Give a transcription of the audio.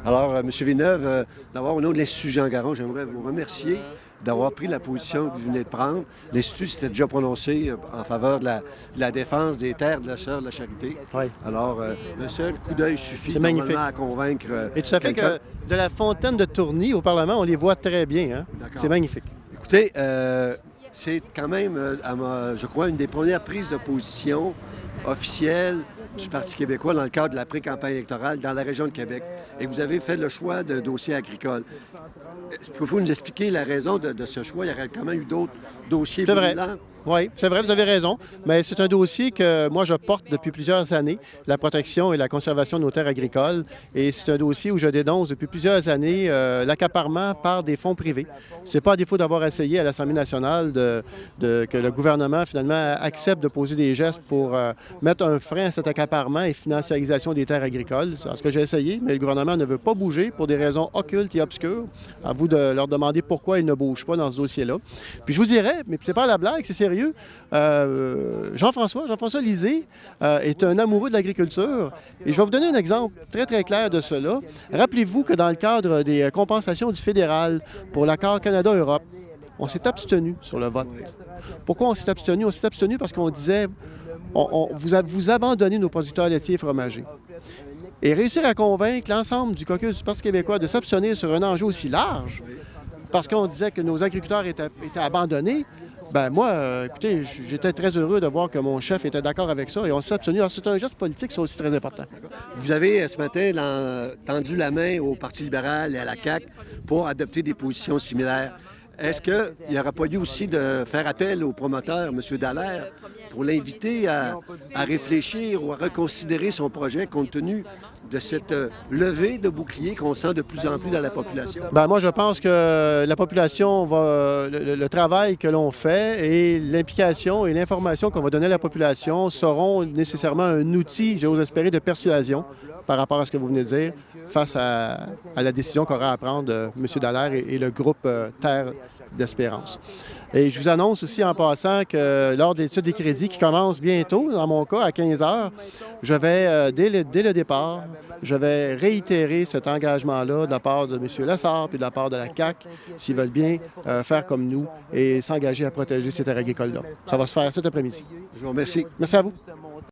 Alors, M. Villeneuve, d'abord, au nom de l'Institut Jean Garon, j'aimerais vous remercier d'avoir pris la position que vous venez de prendre. L'Institut s'était déjà prononcé en faveur de la défense des terres de la Sœur de la Charité. Oui. Alors, un seul coup d'œil suffit C'est magnifique. normalement à convaincre Et tout à fait quelqu'un. que de la fontaine de Tourny au Parlement, on les voit très bien. Hein? D'accord. C'est magnifique. Écoutez, c'est quand même, je crois, une des premières prises de position officielles du Parti québécois dans le cadre de la pré-campagne électorale dans la région de Québec. Et vous avez fait le choix de dossiers agricoles. Pouvez-vous nous expliquer la raison de ce choix? Il y aurait quand même eu d'autres dossiers C'est vrai. brûlants. Oui, c'est vrai, vous avez raison. Mais c'est un dossier que moi, je porte depuis plusieurs années, la protection et la conservation de nos terres agricoles. Et c'est un dossier où je dénonce depuis plusieurs années l'accaparement par des fonds privés. C'est pas à défaut d'avoir essayé à l'Assemblée nationale que le gouvernement, finalement, accepte de poser des gestes pour mettre un frein à cet accaparement et financiarisation des terres agricoles. C'est ce que j'ai essayé, mais le gouvernement ne veut pas bouger pour des raisons occultes et obscures. À vous de leur demander pourquoi ils ne bougent pas dans ce dossier-là. Puis je vous dirais, mais c'est pas la blague, c'est sérieux. Jean-François Lisée est un amoureux de l'agriculture. Et je vais vous donner un exemple très, très clair de cela. Rappelez-vous que dans le cadre des compensations du fédéral pour l'accord Canada-Europe, on s'est abstenu sur le vote. Pourquoi on s'est abstenu? On s'est abstenu parce qu'on disait, vous abandonnez nos producteurs laitiers et fromagers. Et réussir à convaincre l'ensemble du caucus du Parti québécois de s'abstenir sur un enjeu aussi large, parce qu'on disait que nos agriculteurs étaient abandonnés, ben moi, écoutez, j'étais très heureux de voir que mon chef était d'accord avec ça et on s'est abstenu. Alors, c'est un geste politique, c'est aussi très important. Vous avez, ce matin, tendu la main au Parti libéral et à la CAQ pour adopter des positions similaires. Est-ce qu'il n'aurait pas lieu aussi de faire appel au promoteur, M. Dallaire, pour l'inviter à réfléchir ou à reconsidérer son projet compte tenu de cette levée de boucliers qu'on sent de plus en plus dans la population? Ben moi, je pense que la population va. Le travail que l'on fait et l'implication et l'information qu'on va donner à la population seront nécessairement un outil, j'ose espérer, de persuasion par rapport à ce que vous venez de dire, face à la décision qu'aura à prendre M. Dallaire et le groupe Terre d'Espérance. Et je vous annonce aussi en passant que lors de l'étude des crédits qui commence bientôt, dans mon cas, à 15 heures, je vais, dès le départ, je vais réitérer cet engagement-là de la part de M. Lessard et de la part de la CAQ, s'ils veulent bien faire comme nous et s'engager à protéger ces terres agricoles-là. Ça va se faire cet après-midi. Je vous remercie. Merci à vous.